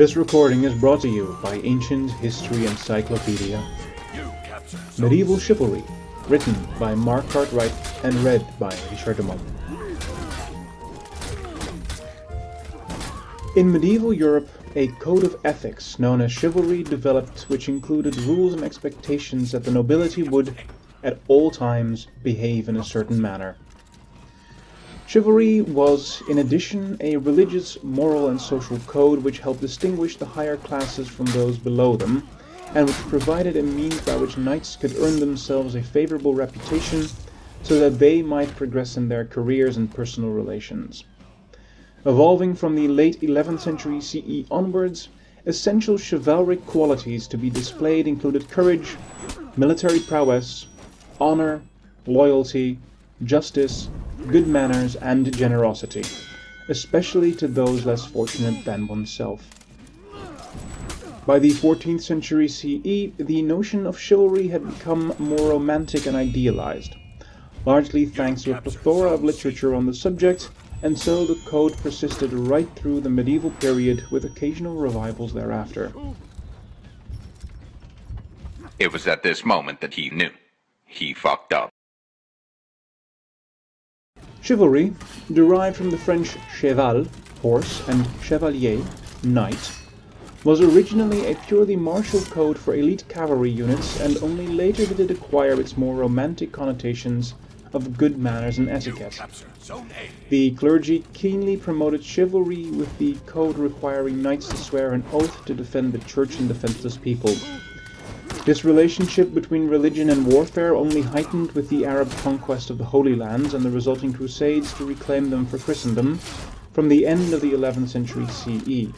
This recording is brought to you by Ancient History Encyclopedia. Medieval Chivalry, written by Mark Cartwright and read by Richard de Mont. In medieval Europe, a code of ethics known as chivalry developed, which included rules and expectations that the nobility would, at all times, behave in a certain manner. Chivalry was, in addition, a religious, moral and social code which helped distinguish the higher classes from those below them, and which provided a means by which knights could earn themselves a favorable reputation so that they might progress in their careers and personal relations. Evolving from the late 11th century CE onwards, essential chivalric qualities to be displayed included courage, military prowess, honor, loyalty, justice, good manners and generosity, especially to those less fortunate than oneself. By the 14th century CE, the notion of chivalry had become more romantic and idealized, largely thanks to a plethora of literature on the subject, and so the code persisted right through the medieval period with occasional revivals thereafter. It was at this moment that he knew. He fucked up. Chivalry, derived from the French cheval, horse, and chevalier, knight, was originally a purely martial code for elite cavalry units, and only later did it acquire its more romantic connotations of good manners and etiquette. The clergy keenly promoted chivalry, with the code requiring knights to swear an oath to defend the church and defenseless people. This relationship between religion and warfare only heightened with the Arab conquest of the Holy Lands and the resulting crusades to reclaim them for Christendom from the end of the 11th century CE.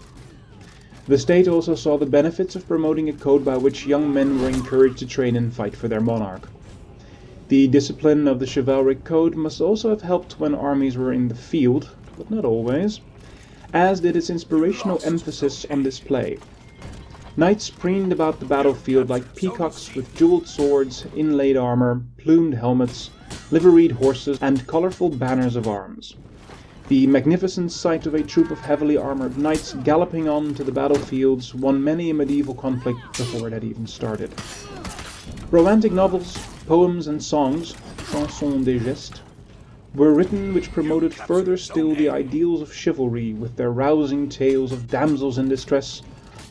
The state also saw the benefits of promoting a code by which young men were encouraged to train and fight for their monarch. The discipline of the chivalric code must also have helped when armies were in the field, but not always, as did its inspirational emphasis on display. Knights preened about the battlefield like peacocks with jeweled swords, inlaid armor, plumed helmets, liveried horses, and colorful banners of arms. The magnificent sight of a troop of heavily armored knights galloping on to the battlefields won many a medieval conflict before it had even started. Romantic novels, poems and songs, chansons de geste, were written which promoted further still the ideals of chivalry with their rousing tales of damsels in distress,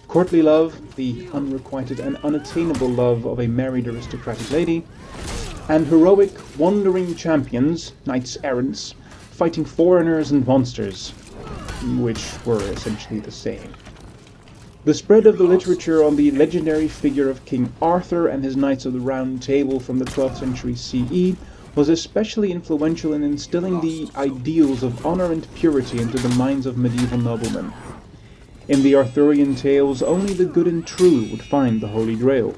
courtly love, the unrequited and unattainable love of a married aristocratic lady, and heroic, wandering champions, knights errants, fighting foreigners and monsters, which were essentially the same. The spread of the literature on the legendary figure of King Arthur and his Knights of the Round Table from the 12th century CE was especially influential in instilling the ideals of honor and purity into the minds of medieval noblemen. In the Arthurian tales, only the good and true would find the Holy Grail.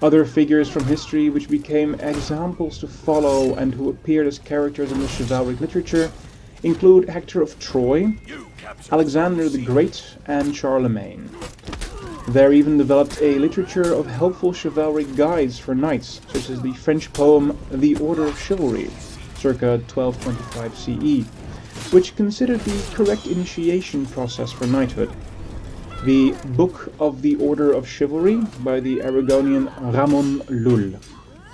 Other figures from history which became examples to follow and who appeared as characters in the chivalric literature include Hector of Troy, Alexander the Great, and Charlemagne. There even developed a literature of helpful chivalric guides for knights, such as the French poem The Order of Chivalry, circa 1225 CE, which considered the correct initiation process for knighthood. The Book of the Order of Chivalry by the Aragonian Ramon Lull,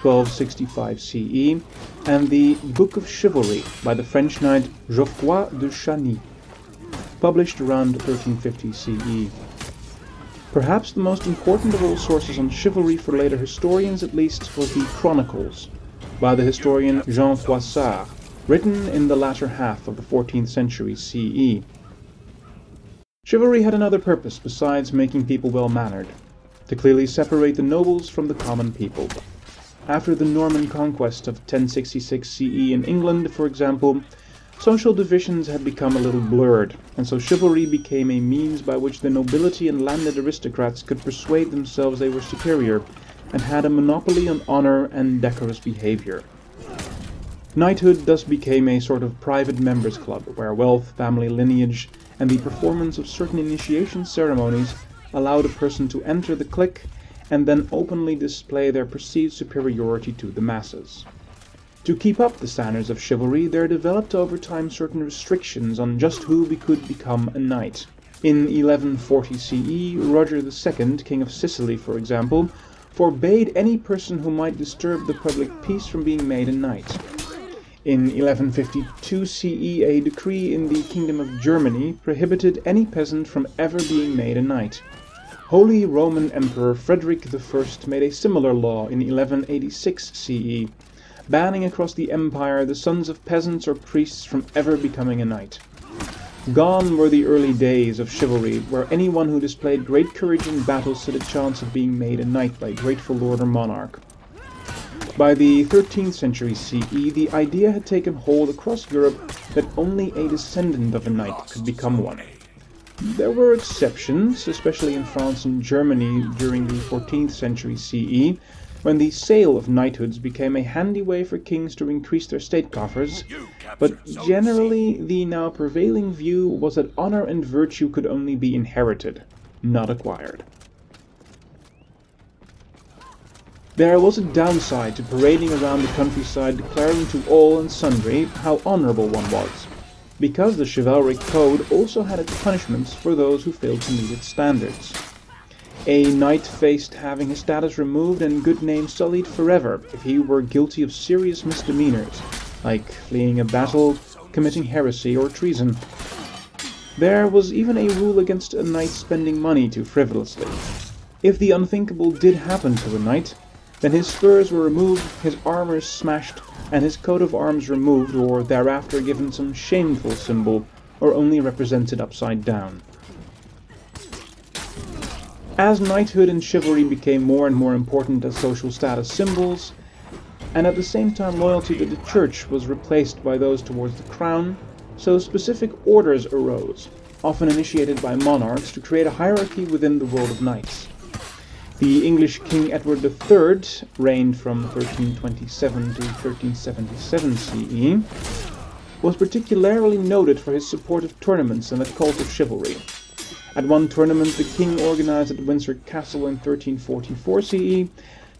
1265 CE, and the Book of Chivalry by the French knight Geoffroy de Chagny, published around 1350 CE. Perhaps the most important of all sources on chivalry for later historians at least was the Chronicles, by the historian Jean Froissart, written in the latter half of the 14th century CE. Chivalry had another purpose besides making people well-mannered: to clearly separate the nobles from the common people. After the Norman conquest of 1066 CE in England, for example, social divisions had become a little blurred, and so chivalry became a means by which the nobility and landed aristocrats could persuade themselves they were superior, and had a monopoly on honor and decorous behavior. Knighthood thus became a sort of private members' club, where wealth, family lineage, and the performance of certain initiation ceremonies allowed a person to enter the clique and then openly display their perceived superiority to the masses. To keep up the standards of chivalry, there developed over time certain restrictions on just who could become a knight. In 1140 CE, Roger II, King of Sicily for example, forbade any person who might disturb the public peace from being made a knight. In 1152 CE, a decree in the Kingdom of Germany prohibited any peasant from ever being made a knight. Holy Roman Emperor Frederick I made a similar law in 1186 CE, banning across the empire the sons of peasants or priests from ever becoming a knight. Gone were the early days of chivalry, where anyone who displayed great courage in battle stood a chance of being made a knight by a grateful lord or monarch. By the 13th century CE, the idea had taken hold across Europe that only a descendant of a knight could become one. There were exceptions, especially in France and Germany during the 14th century CE, when the sale of knighthoods became a handy way for kings to increase their state coffers, but generally the now prevailing view was that honor and virtue could only be inherited, not acquired. There was a downside to parading around the countryside declaring to all and sundry how honorable one was, because the chivalric code also had its punishments for those who failed to meet its standards. A knight faced having his status removed and good name sullied forever if he were guilty of serious misdemeanors, like fleeing a battle, committing heresy or treason. There was even a rule against a knight spending money too frivolously. If the unthinkable did happen to a knight, then his spurs were removed, his armor smashed, and his coat of arms removed or thereafter given some shameful symbol, or only represented upside down. As knighthood and chivalry became more and more important as social status symbols, and at the same time loyalty to the church was replaced by those towards the crown, so specific orders arose, often initiated by monarchs to create a hierarchy within the world of knights. The English King Edward III reigned from 1327 to 1377 CE, was particularly noted for his support of tournaments and the cult of chivalry. At one tournament the king organized at Windsor Castle in 1344 CE,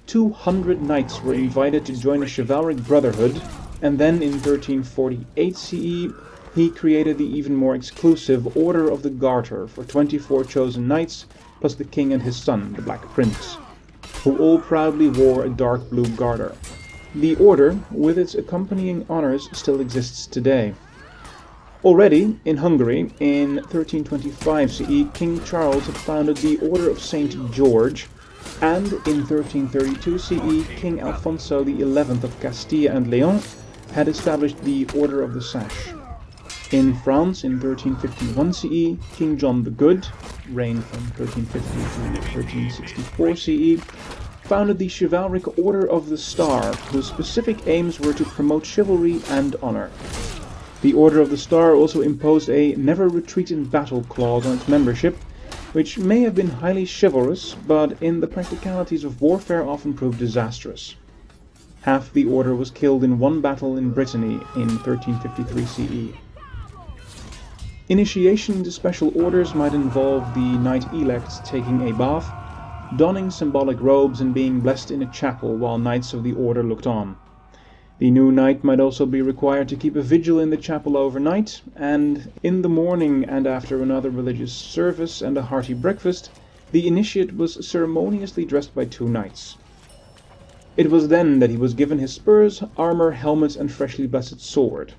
200 knights were invited to join a chivalric brotherhood, and then in 1348 CE he created the even more exclusive Order of the Garter for 24 chosen knights, plus the king and his son, the Black Prince, who all proudly wore a dark blue garter. The order, with its accompanying honors, still exists today. Already, in Hungary, in 1325 CE, King Charles had founded the Order of St. George, and in 1332 CE, King Alfonso XI of Castilla and Leon had established the Order of the Sash. In France, in 1351 CE, King John the Good, reigned from 1350 to 1364 CE, founded the chivalric Order of the Star, whose specific aims were to promote chivalry and honor. The Order of the Star also imposed a never retreat in battle clause on its membership, which may have been highly chivalrous, but in the practicalities of warfare often proved disastrous. Half the order was killed in one battle in Brittany in 1353 CE. Initiation into special orders might involve the knight-elects taking a bath, donning symbolic robes and being blessed in a chapel while knights of the order looked on. The new knight might also be required to keep a vigil in the chapel overnight, and in the morning and after another religious service and a hearty breakfast, the initiate was ceremoniously dressed by two knights. It was then that he was given his spurs, armor, helmet and freshly blessed sword.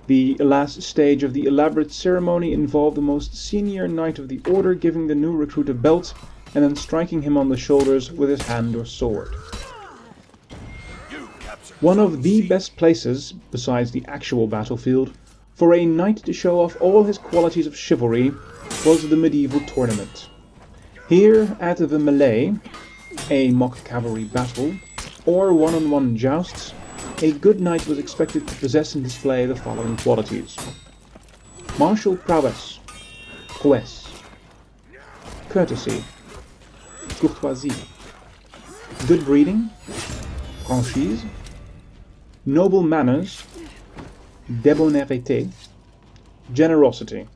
The last stage of the elaborate ceremony involved the most senior knight of the order giving the new recruit a belt and then striking him on the shoulders with his hand or sword. One of the best places, besides the actual battlefield, for a knight to show off all his qualities of chivalry was the medieval tournament. Here, at the mêlée, a mock cavalry battle, or one-on-one jousts, a good knight was expected to possess and display the following qualities: martial prowess, prouesse, courtesy, courtoisie, good breeding, franchise, noble manners, débonnaireté, generosity.